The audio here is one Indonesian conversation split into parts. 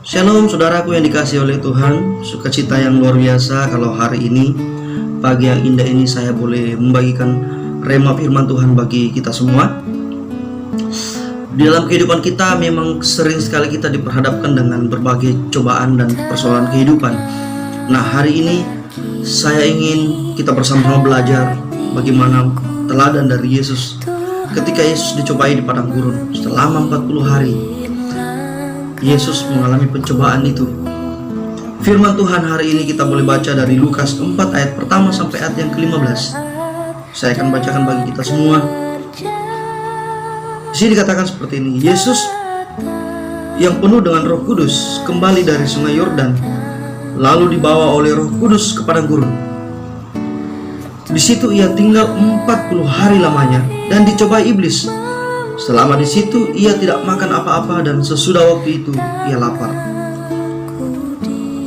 Shalom saudaraku yang dikasihi oleh Tuhan. Sukacita yang luar biasa kalau hari ini, pagi yang indah ini, saya boleh membagikan rema firman Tuhan bagi kita semua. Di dalam kehidupan kita memang sering sekali kita diperhadapkan dengan berbagai cobaan dan persoalan kehidupan. Nah, hari ini saya ingin kita bersama-sama belajar bagaimana teladan dari Yesus ketika Yesus dicobai di padang gurun selama 40 hari. Yesus mengalami pencobaan itu. Firman Tuhan hari ini kita boleh baca dari Lukas 4 ayat pertama sampai ayat yang ke-15. Saya akan bacakan bagi kita semua. Di sini dikatakan seperti ini. Yesus yang penuh dengan Roh Kudus kembali dari sungai Yordan, lalu dibawa oleh Roh Kudus ke padang gurun. Di situ ia tinggal 40 hari lamanya dan dicobai iblis. Selama di situ ia tidak makan apa-apa, dan sesudah waktu itu ia lapar.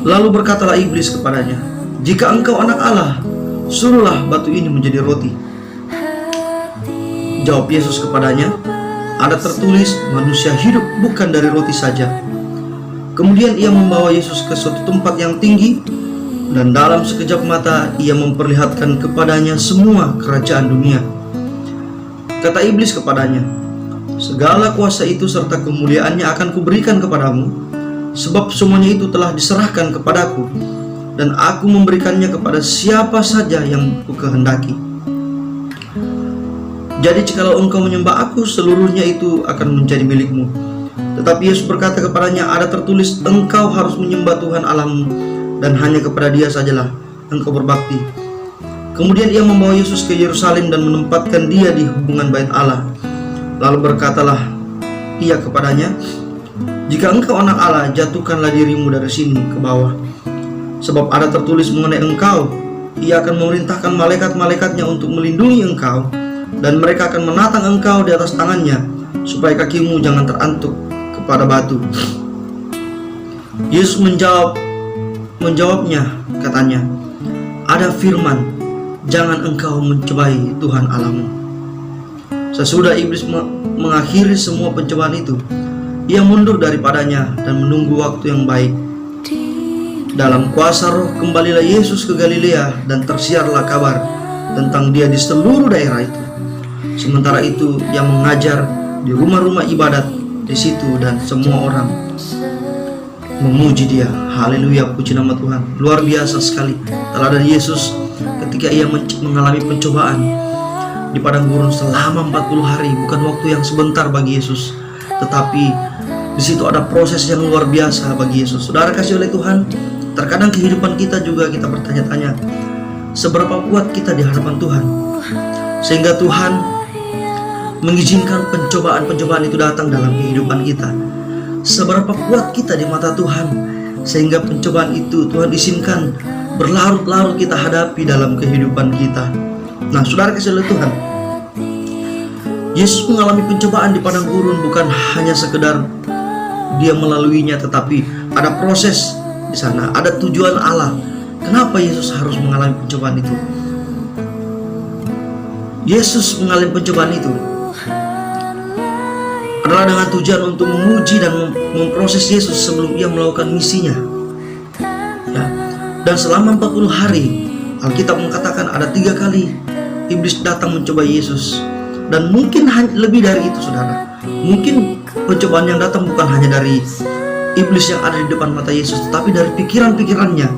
Lalu berkatalah iblis kepadanya, "Jika engkau anak Allah, suruhlah batu ini menjadi roti." Jawab Yesus kepadanya, "Ada tertulis, manusia hidup bukan dari roti saja." Kemudian ia membawa Yesus ke suatu tempat yang tinggi, dan dalam sekejap mata ia memperlihatkan kepadanya semua kerajaan dunia. Kata iblis kepadanya, "Segala kuasa itu serta kemuliaannya akan kuberikan kepadamu, sebab semuanya itu telah diserahkan kepadaku, dan aku memberikannya kepada siapa saja yang kukehendaki. Jadi jikalau engkau menyembah aku, seluruhnya itu akan menjadi milikmu." Tetapi Yesus berkata kepadanya, "Ada tertulis, engkau harus menyembah Tuhan Allahmu, dan hanya kepada Dia sajalah engkau berbakti." Kemudian ia membawa Yesus ke Yerusalem dan menempatkan Dia di hubungan bait Allah. Lalu berkatalah ia kepadanya, "Jika engkau anak Allah, jatuhkanlah dirimu dari sini ke bawah. Sebab ada tertulis mengenai engkau, ia akan memerintahkan malaikat-malaikatnya untuk melindungi engkau, dan mereka akan menatang engkau di atas tangannya, supaya kakimu jangan terantuk kepada batu." Yesus menjawabnya, katanya, "Ada firman, jangan engkau mencobai Tuhan Allahmu." Sesudah iblis mengakhiri semua pencobaan itu, ia mundur daripadanya dan menunggu waktu yang baik. Dalam kuasa Roh kembalilah Yesus ke Galilea, dan tersiarlah kabar tentang Dia di seluruh daerah itu. Sementara itu ia mengajar di rumah-rumah ibadat di situ, dan semua orang memuji Dia. Haleluya, puji nama Tuhan. Luar biasa sekali teladan Yesus ketika ia mengalami pencobaan di padang gurun selama 40 hari. Bukan waktu yang sebentar bagi Yesus, tetapi di situ ada proses yang luar biasa bagi Yesus. Saudara kasih oleh Tuhan, terkadang kehidupan kita juga kita bertanya-tanya, seberapa kuat kita di hadapan Tuhan, sehingga Tuhan mengizinkan pencobaan-pencobaan itu datang dalam kehidupan kita. Seberapa kuat kita di mata Tuhan, sehingga pencobaan itu Tuhan izinkan berlarut-larut kita hadapi dalam kehidupan kita. Nah, saudara kasih oleh Tuhan, Yesus mengalami pencobaan di padang gurun bukan hanya sekedar Dia melaluinya, tetapi ada proses di sana, ada tujuan Allah. Kenapa Yesus harus mengalami pencobaan itu? Yesus mengalami pencobaan itu adalah dengan tujuan untuk menguji dan memproses Yesus sebelum Ia melakukan misinya. Ya. Dan selama 40 hari, Alkitab mengatakan ada 3 kali iblis datang mencoba Yesus. Dan mungkin lebih dari itu, saudara. Mungkin pencobaan yang datang bukan hanya dari iblis yang ada di depan mata Yesus, tetapi dari pikiran-pikirannya.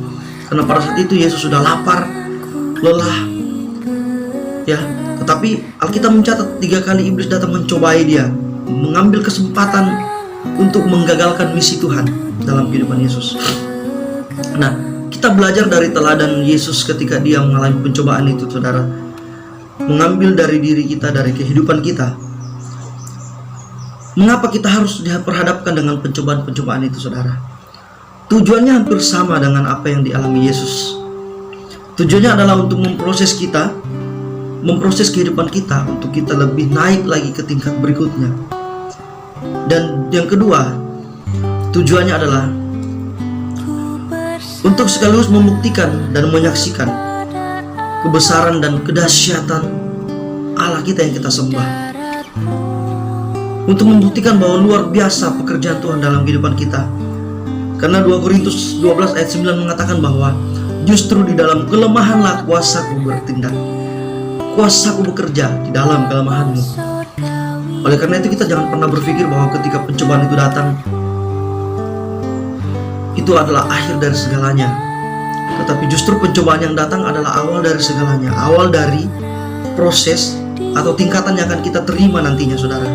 Karena pada saat itu Yesus sudah lapar, lelah, ya. Tetapi Alkitab mencatat 3 kali iblis datang mencobai Dia, mengambil kesempatan untuk menggagalkan misi Tuhan dalam kehidupan Yesus. Nah, kita belajar dari teladan Yesus ketika Dia mengalami pencobaan itu, saudara. Mengambil dari diri kita, dari kehidupan kita. Mengapa kita harus diperhadapkan dengan pencobaan-pencobaan itu, saudara? Tujuannya hampir sama dengan apa yang dialami Yesus. Tujuannya adalah untuk memproses kita, memproses kehidupan kita, untuk kita lebih naik lagi ke tingkat berikutnya. Dan yang kedua, tujuannya adalah untuk sekaligus membuktikan dan menyaksikan kebesaran dan kedahsyatan Allah kita yang kita sembah. Untuk membuktikan bahwa luar biasa pekerjaan Tuhan dalam kehidupan kita. Karena 2 Korintus 12 ayat 9 mengatakan bahwa justru di dalam kelemahanlah kuasaku bertindak. Kuasaku bekerja di dalam kelemahanmu. Oleh karena itu kita jangan pernah berpikir bahwa ketika pencobaan itu datang, itu adalah akhir dari segalanya. Tetapi justru pencobaan yang datang adalah awal dari segalanya. Awal dari proses atau tingkatan yang akan kita terima nantinya, saudara.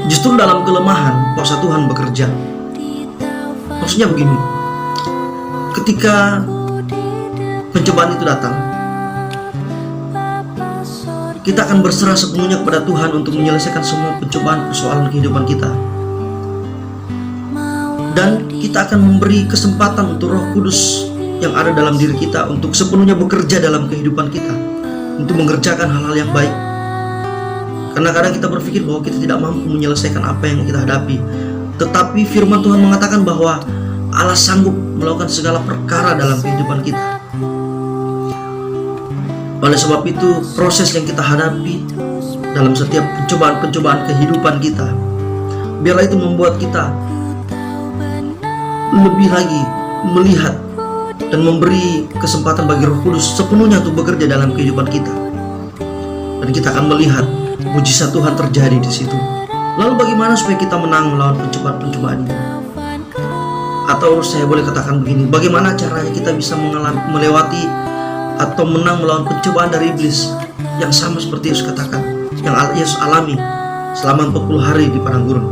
Justru dalam kelemahan kuasa Tuhan bekerja. Maksudnya begini, ketika pencobaan itu datang, kita akan berserah sepenuhnya kepada Tuhan untuk menyelesaikan semua pencobaan persoalan kehidupan kita. Dan kita akan memberi kesempatan untuk Roh Kudus yang ada dalam diri kita untuk sepenuhnya bekerja dalam kehidupan kita, untuk mengerjakan hal-hal yang baik. Karena kadang kita berpikir bahwa kita tidak mampu menyelesaikan apa yang kita hadapi. Tetapi firman Tuhan mengatakan bahwa Allah sanggup melakukan segala perkara dalam kehidupan kita. Oleh sebab itu, proses yang kita hadapi dalam setiap pencobaan-pencobaan kehidupan kita, biarlah itu membuat kita lebih lagi melihat dan memberi kesempatan bagi Roh Kudus sepenuhnya untuk bekerja dalam kehidupan kita. Dan kita akan melihat mujizat Tuhan terjadi di situ. Lalu bagaimana supaya kita menang melawan pencobaan-pencobaan ini? Atau saya boleh katakan begini, bagaimana caranya kita bisa melewati atau menang melawan pencobaan dari iblis yang sama seperti Yesus katakan, yang Yesus alami selama 40 hari di padang gurun.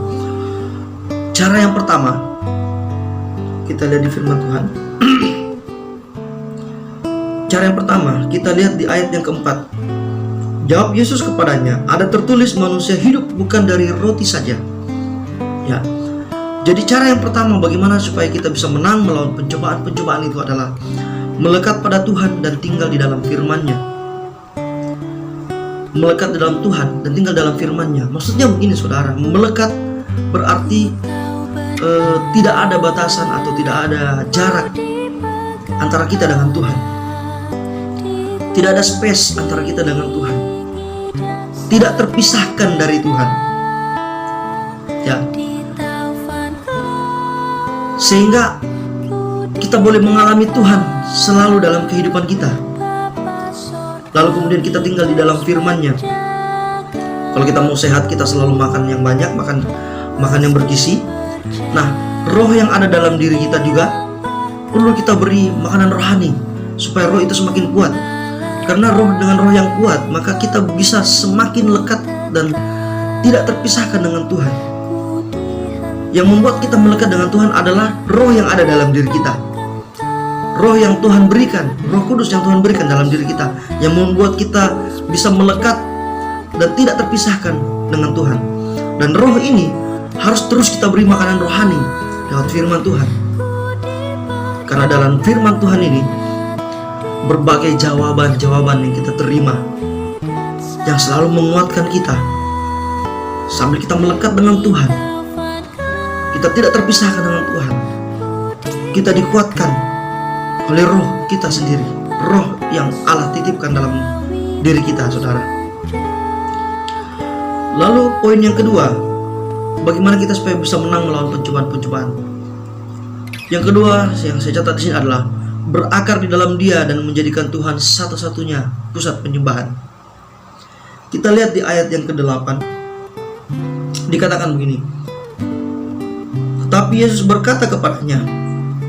Cara yang pertama, kita lihat di firman Tuhan. Cara yang pertama, kita lihat di ayat yang keempat. Jawab Yesus kepadanya, ada tertulis manusia hidup bukan dari roti saja. Ya. Jadi cara yang pertama bagaimana supaya kita bisa menang melawan pencobaan-pencobaan itu adalah melekat pada Tuhan dan tinggal di dalam firman-Nya. Melekat di dalam Tuhan dan tinggal dalam firman-Nya. Maksudnya begini, saudara, melekat berarti tidak ada batasan atau tidak ada jarak antara kita dengan Tuhan. Tidak ada space antara kita dengan Tuhan. Tidak terpisahkan dari Tuhan. Ya. Sehingga kita boleh mengalami Tuhan selalu dalam kehidupan kita. Lalu kemudian kita tinggal di dalam firman-Nya. Kalau kita mau sehat, kita selalu makan yang banyak, makan yang bergizi. Nah, roh yang ada dalam diri kita juga perlu kita beri makanan rohani supaya roh itu semakin kuat. Karena dengan roh yang kuat, maka kita bisa semakin lekat dan tidak terpisahkan dengan Tuhan. Yang membuat kita melekat dengan Tuhan adalah roh yang ada dalam diri kita. Roh yang Tuhan berikan, Roh Kudus yang Tuhan berikan dalam diri kita, yang membuat kita bisa melekat dan tidak terpisahkan dengan Tuhan. Dan roh ini harus terus kita beri makanan rohani lewat firman Tuhan. Karena dalam firman Tuhan ini berbagai jawaban-jawaban yang kita terima, yang selalu menguatkan kita sambil kita melekat dengan Tuhan. Kita tidak terpisahkan dengan Tuhan. Kita dikuatkan oleh roh kita sendiri, roh yang Allah titipkan dalam diri kita, saudara. Lalu poin yang kedua, bagaimana kita supaya bisa menang melawan pencobaan-pencobaan. Yang kedua yang saya catat di sini adalah berakar di dalam Dia dan menjadikan Tuhan satu-satunya pusat penyembahan. Kita lihat di ayat yang ke-8. Dikatakan begini. Tetapi Yesus berkata kepadanya,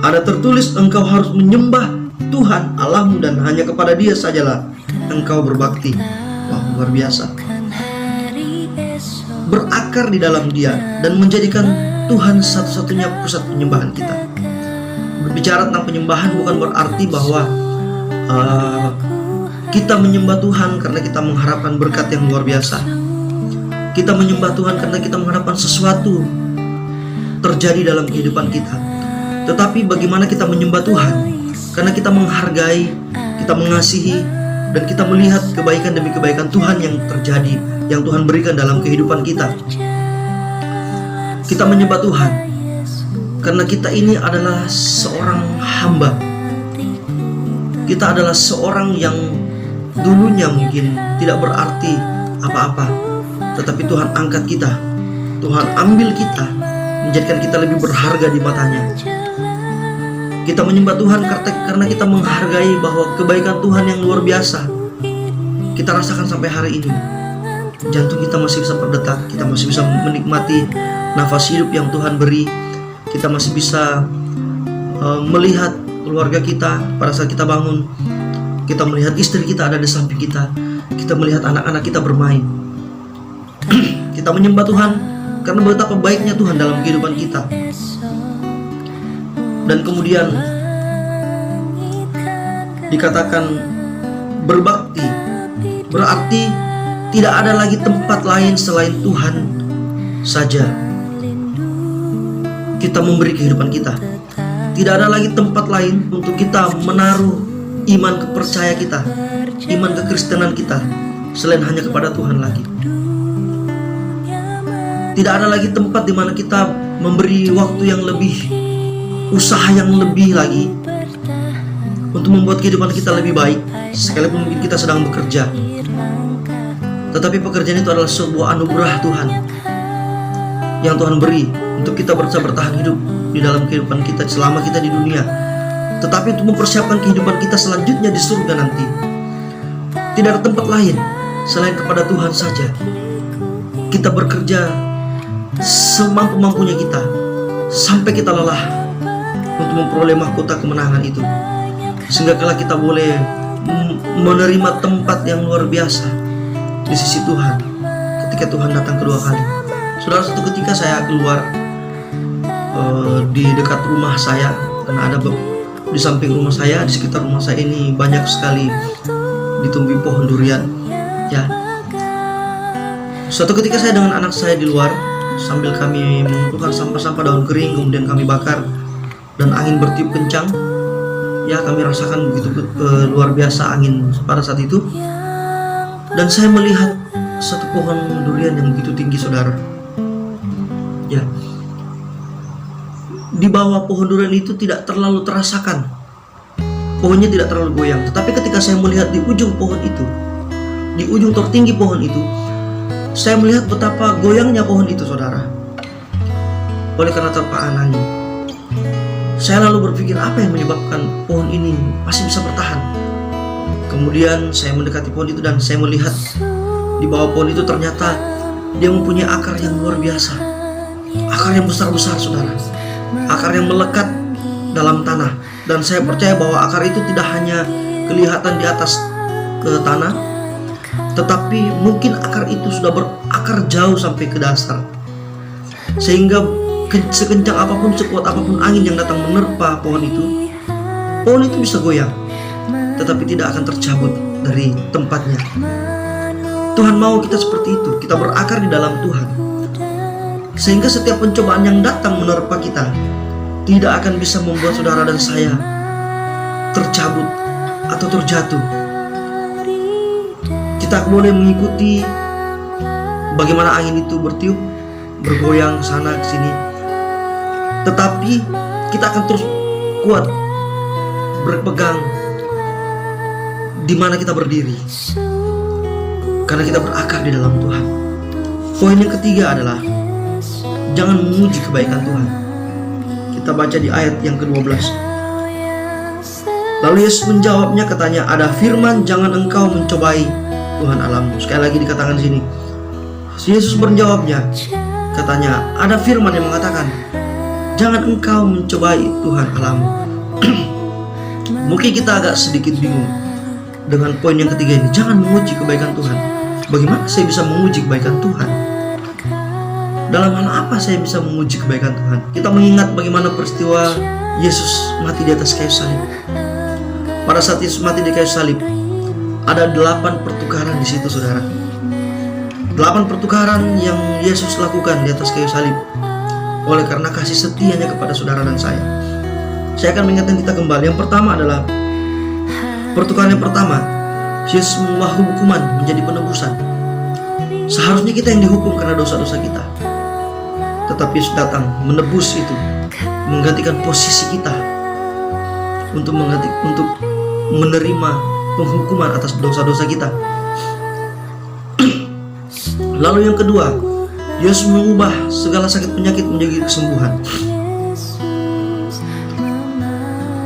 ada tertulis engkau harus menyembah Tuhan Allahmu dan hanya kepada Dia sajalah engkau berbakti. Wah, luar biasa. Berakar di dalam Dia dan menjadikan Tuhan satu-satunya pusat penyembahan kita. Berbicara tentang penyembahan bukan berarti bahwa kita menyembah Tuhan karena kita mengharapkan berkat yang luar biasa. Kita menyembah Tuhan karena kita mengharapkan sesuatu terjadi dalam kehidupan kita. Tetapi bagaimana kita menyembah Tuhan? Karena kita menghargai, kita mengasihi, dan kita melihat kebaikan demi kebaikan Tuhan yang terjadi, yang Tuhan berikan dalam kehidupan kita. Kita menyembah Tuhan karena kita ini adalah seorang hamba. Kita adalah seorang yang dulunya mungkin tidak berarti apa-apa, tetapi Tuhan angkat kita, Tuhan ambil kita, menjadikan kita lebih berharga di matanya. Kita menyembah Tuhan karena kita menghargai bahwa kebaikan Tuhan yang luar biasa kita rasakan sampai hari ini. Jantung kita masih bisa berdetak, kita masih bisa menikmati nafas hidup yang Tuhan beri. Kita masih bisa melihat keluarga kita pada saat kita bangun. Kita melihat istri kita ada di samping kita. Kita melihat anak-anak kita bermain. Kita menyembah Tuhan karena betapa baiknya Tuhan dalam kehidupan kita. Dan kemudian dikatakan berbakti berarti tidak ada lagi tempat lain selain Tuhan saja kita memberi kehidupan kita. Tidak ada lagi tempat lain untuk kita menaruh iman kepercaya kita, iman kekristenan kita, selain hanya kepada Tuhan lagi. Tidak ada lagi tempat di mana kita memberi waktu yang lebih, usaha yang lebih lagi untuk membuat kehidupan kita lebih baik, sekalipun mungkin kita sedang bekerja. Tetapi pekerjaan itu adalah sebuah anugerah Tuhan yang Tuhan beri untuk kita bisa bertahan hidup di dalam kehidupan kita selama kita di dunia, tetapi untuk mempersiapkan kehidupan kita selanjutnya di surga nanti. Tidak ada tempat lain selain kepada Tuhan saja. Kita bekerja semampu-mampunya kita sampai kita lelah untuk memperoleh mahkota kemenangan itu, sehingga kala kita boleh menerima tempat yang luar biasa di sisi Tuhan ketika Tuhan datang kedua kali. Saudara, satu ketika saya keluar di dekat rumah saya, karena ada di samping rumah saya, di sekitar rumah saya ini banyak sekali ditumbuhi pohon durian. Ya, suatu ketika saya dengan anak saya di luar sambil kami mengumpulkan sampah-sampah daun kering, kemudian kami bakar dan angin bertiup kencang. Ya, kami rasakan begitu luar biasa angin pada saat itu. Dan saya melihat satu pohon durian yang begitu tinggi, saudara. Ya, di bawah pohon durian itu tidak terlalu terasakan, pohonnya tidak terlalu goyang. Tetapi ketika saya melihat di ujung pohon itu, di ujung tertinggi pohon itu, saya melihat betapa goyangnya pohon itu, saudara. Oleh karena terpaan angin, saya lalu berpikir apa yang menyebabkan pohon ini masih bisa bertahan. Kemudian saya mendekati pohon itu dan saya melihat di bawah pohon itu ternyata dia mempunyai akar yang luar biasa, akar yang besar-besar, saudara. Akar yang melekat dalam tanah. Dan saya percaya bahwa akar itu tidak hanya kelihatan di atas ke tanah, tetapi mungkin akar itu sudah berakar jauh sampai ke dasar, sehingga sekencang apapun, sekuat apapun angin yang datang menerpa pohon itu bisa goyang, tetapi tidak akan tercabut dari tempatnya. Tuhan mau kita seperti itu, kita berakar di dalam Tuhan, sehingga setiap pencobaan yang datang menerpa kita tidak akan bisa membuat saudara dan saya tercabut atau terjatuh. Kita boleh mengikuti bagaimana angin itu bertiup, bergoyang sana ke sini, tetapi kita akan terus kuat berpegang di mana kita berdiri, karena kita berakar di dalam Tuhan. Poin yang ketiga adalah jangan memuji kebaikan Tuhan. Kita baca di ayat yang ke-12. Lalu Yesus menjawabnya, katanya, ada firman, jangan engkau mencobai Tuhan Allahmu. Sekali lagi dikatakan sini, Yesus menjawabnya, katanya, ada firman yang mengatakan, jangan engkau mencobai Tuhan Allahmu. Mungkin kita agak sedikit bingung dengan poin yang ketiga ini, jangan memuji kebaikan Tuhan. Bagaimana saya bisa memuji kebaikan Tuhan? Dalam hal apa saya bisa memuji kebaikan Tuhan? Kita mengingat bagaimana peristiwa Yesus mati di atas kayu salib. Pada saat Yesus mati di kayu salib, ada 8 pertukaran di situ, saudara. 8 pertukaran yang Yesus lakukan di atas kayu salib oleh karena kasih setianya kepada saudara dan saya. Saya akan mengingatkan kita kembali. Yang pertama adalah pertukaran yang pertama, Yesus mengubah hukuman menjadi penebusan. Seharusnya kita yang dihukum karena dosa-dosa kita, tetapi Yesus datang menebus itu, menggantikan posisi kita untuk menerima penghukuman atas dosa-dosa kita. Lalu yang kedua, Yesus mengubah segala sakit penyakit menjadi kesembuhan.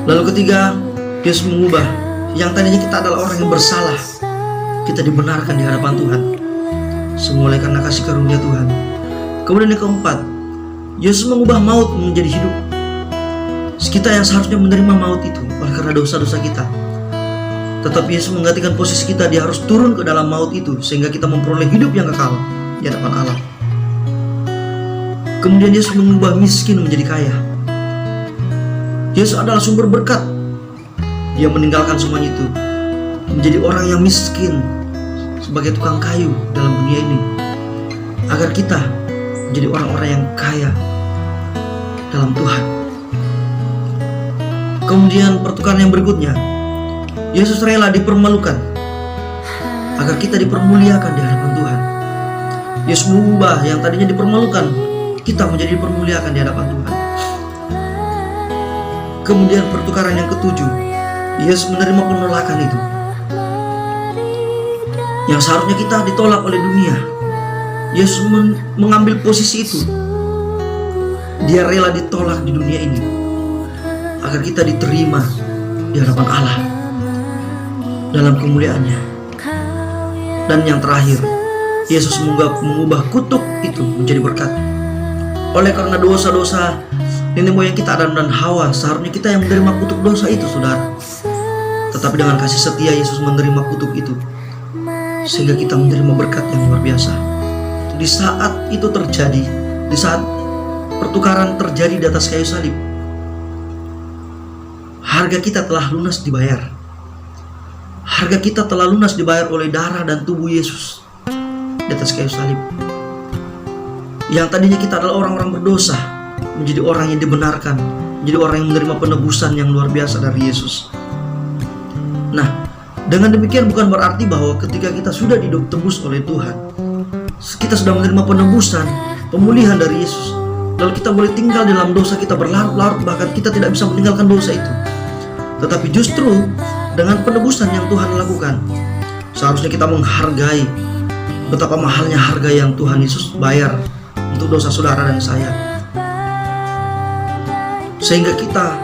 Lalu ketiga, Yesus mengubah yang tadinya kita adalah orang yang bersalah, kita dibenarkan di hadapan Tuhan, semua oleh karena kasih karunia Tuhan. Kemudian yang keempat, Yesus mengubah maut menjadi hidup. Kita yang seharusnya menerima maut itu oleh karena dosa-dosa kita, tetapi Yesus menggantikan posisi kita. Dia harus turun ke dalam maut itu sehingga kita memperoleh hidup yang kekal di hadapan Allah. Kemudian Yesus mengubah miskin menjadi kaya. Yesus adalah sumber berkat. Dia meninggalkan semuanya itu, menjadi orang yang miskin sebagai tukang kayu dalam dunia ini, agar kita menjadi orang-orang yang kaya dalam Tuhan. Kemudian pertukaran yang berikutnya, Yesus rela dipermalukan agar kita dipermuliakan di hadapan Tuhan. Yesus mengubah yang tadinya dipermalukan, kita menjadi dipermuliakan di hadapan Tuhan. Kemudian pertukaran yang ketujuh, Yesus menerima penolakan itu. Yang seharusnya kita ditolak oleh dunia, Yesus mengambil posisi itu. Dia rela ditolak di dunia ini agar kita diterima di hadapan Allah dalam kemuliaannya. Dan yang terakhir, Yesus mengubah kutuk itu menjadi berkat. Oleh karena dosa-dosa nenek moyang kita Adam dan Hawa, seharusnya kita yang menerima kutuk dosa itu, saudara. Tetapi dengan kasih setia Yesus menerima kutuk itu, sehingga kita menerima berkat yang luar biasa. Di saat itu terjadi, di saat pertukaran terjadi di atas kayu salib, harga kita telah lunas dibayar. Harga kita telah lunas dibayar oleh darah dan tubuh Yesus di atas kayu salib. Yang tadinya kita adalah orang-orang berdosa, menjadi orang yang dibenarkan, menjadi orang yang menerima penebusan yang luar biasa dari Yesus. Nah, dengan demikian bukan berarti bahwa ketika kita sudah ditebus oleh Tuhan, kita sudah menerima penebusan, pemulihan dari Yesus, lalu kita boleh tinggal dalam dosa kita berlarut-larut, bahkan kita tidak bisa meninggalkan dosa itu. Tetapi justru dengan penebusan yang Tuhan lakukan, seharusnya kita menghargai betapa mahalnya harga yang Tuhan Yesus bayar untuk dosa saudara dan saya, sehingga kita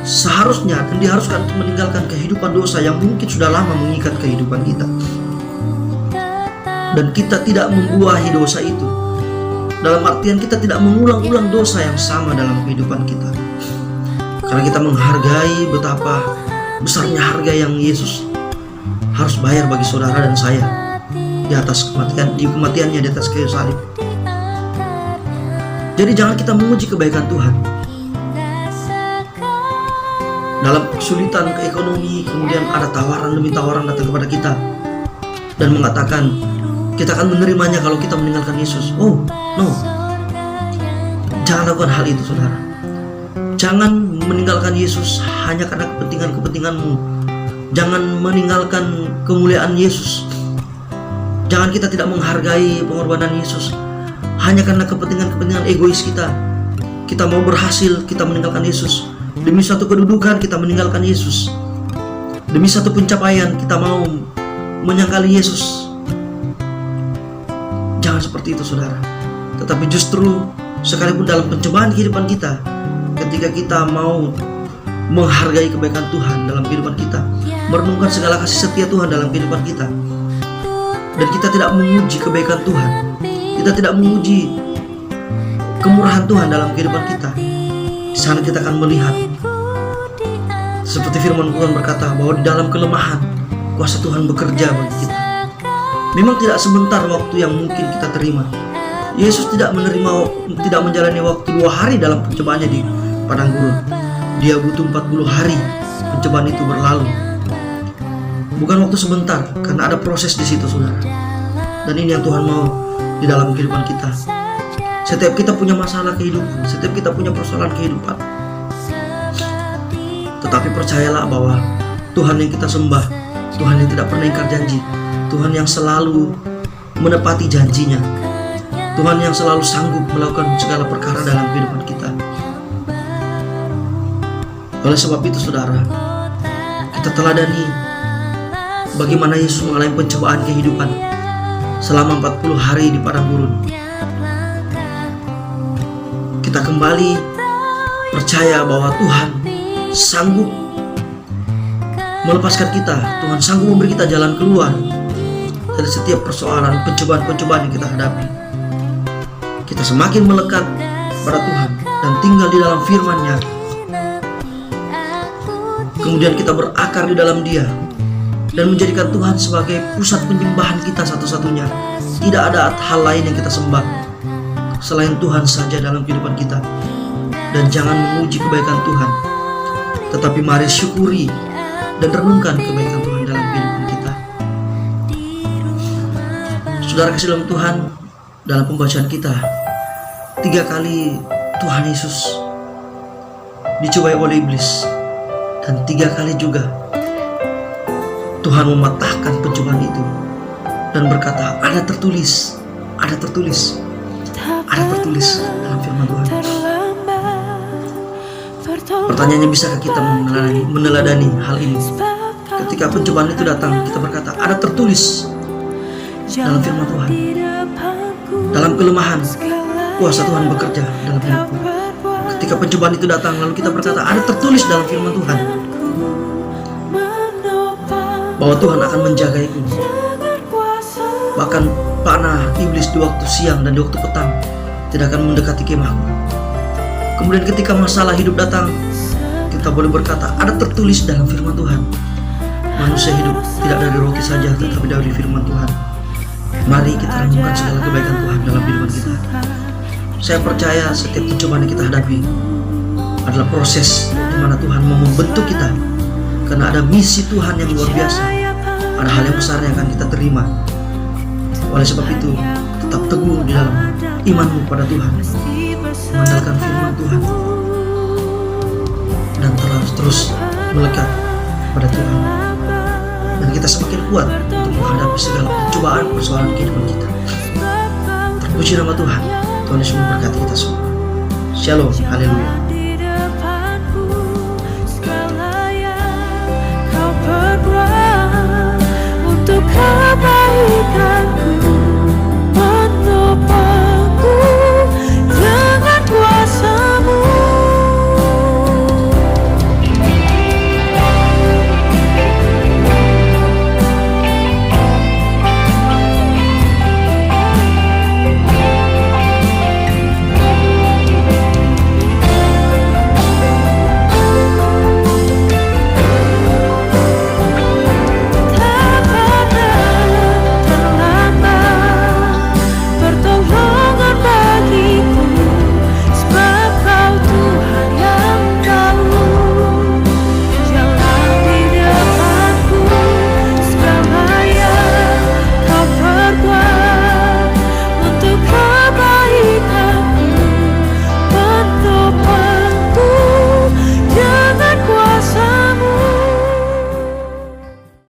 seharusnya dan diharuskan untuk meninggalkan kehidupan dosa yang mungkin sudah lama mengikat kehidupan kita, dan kita tidak membuahi dosa itu. Dalam artian kita tidak mengulang-ulang dosa yang sama dalam kehidupan kita, karena kita menghargai betapa besarnya harga yang Yesus harus bayar bagi saudara dan saya di atas kematiannya di atas kayu salib. Jadi jangan kita menguji kebaikan Tuhan dalam kesulitan ekonomi, kemudian ada tawaran demi tawaran datang kepada kita dan mengatakan kita akan menerimanya kalau kita meninggalkan Yesus. Oh no, jangan lakukan hal itu, saudara. Jangan meninggalkan Yesus hanya karena kepentingan-kepentinganmu. Jangan meninggalkan kemuliaan Yesus. Jangan kita tidak menghargai pengorbanan Yesus hanya karena kepentingan-kepentingan egois kita. Kita mau berhasil, kita meninggalkan Yesus. Demi satu kedudukan kita meninggalkan Yesus. Demi satu pencapaian kita mau menyangkali Yesus. Jangan seperti itu, saudara. Tetapi justru sekalipun dalam pencobaan kehidupan kita, ketika kita mau menghargai kebaikan Tuhan dalam kehidupan kita, merenungkan segala kasih setia Tuhan dalam kehidupan kita, dan kita tidak menguji kebaikan Tuhan, kita tidak menguji kemurahan Tuhan dalam kehidupan kita, di sana kita akan melihat seperti firman Tuhan berkata bahwa di dalam kelemahan kuasa Tuhan bekerja bagi kita. Memang tidak sebentar waktu yang mungkin kita terima. Yesus tidak menjalani waktu 2 hari dalam percobaannya di padang gurun. Dia butuh 40 hari pencobaan itu berlalu. Bukan waktu sebentar, karena ada proses di situ, saudara. Dan ini yang Tuhan mau di dalam kehidupan kita. Setiap kita punya masalah kehidupan, setiap kita punya persoalan kehidupan, tetapi percayalah bahwa Tuhan yang kita sembah, Tuhan yang tidak pernah ingkar janji, Tuhan yang selalu menepati janjinya, Tuhan yang selalu sanggup melakukan segala perkara dalam kehidupan kita. Oleh sebab itu, saudara, kita teladani bagaimana Yesus mengalami pencobaan kehidupan selama 40 hari di padang gurun. Kita kembali percaya bahwa Tuhan sanggup melepaskan kita. Tuhan sanggup memberi kita jalan keluar dari setiap persoalan, pencobaan-pencobaan yang kita hadapi. Kita semakin melekat pada Tuhan dan tinggal di dalam firman-Nya. Kemudian kita berakar di dalam Dia dan menjadikan Tuhan sebagai pusat penyembahan kita satu-satunya. Tidak ada hal lain yang kita sembah selain Tuhan saja dalam kehidupan kita. Dan jangan memuji kebaikan Tuhan, tetapi mari syukuri dan renungkan kebaikan Tuhan dalam kehidupan kita. Saudara kasih dalam Tuhan, dalam pembacaan kita 3 kali Tuhan Yesus dicobai oleh iblis, dan 3 kali juga Tuhan mematahkan pencobaan itu dan berkata, ada tertulis dalam firman Tuhan. Pertanyaannya, bisakah kita meneladani hal ini? Ketika pencobaan itu datang, kita berkata, ada tertulis dalam firman Tuhan. Dalam kelemahan, kuasa Tuhan bekerja dalam hidupku. Ketika pencobaan itu datang, lalu kita berkata, ada tertulis dalam firman Tuhan bahwa Tuhan akan menjagaiku. Bahkan panah iblis di waktu siang dan di waktu petang tidak akan mendekati kemahku. Kemudian ketika masalah hidup datang, kita boleh berkata, ada tertulis dalam firman Tuhan, manusia hidup tidak dari roti saja, tetapi dari firman Tuhan. Mari kita renungkan segala kebaikan Tuhan dalam kehidupan kita. Saya percaya setiap pencobaan yang kita hadapi adalah proses di mana Tuhan mau membentuk kita, karena ada misi Tuhan yang luar biasa. Ada hal yang besar yang akan kita terima. Oleh sebab itu, tetap teguh di dalam imanmu pada Tuhan, mengandalkan firman Tuhan, dan terus melekat pada Tuhan. Dan kita semakin kuat untuk menghadapi segala pencobaan persoalan kehidupan kita. Terpuji nama Tuhan. Tuhan Yesus memberkati kita semua. Shalom, haleluya.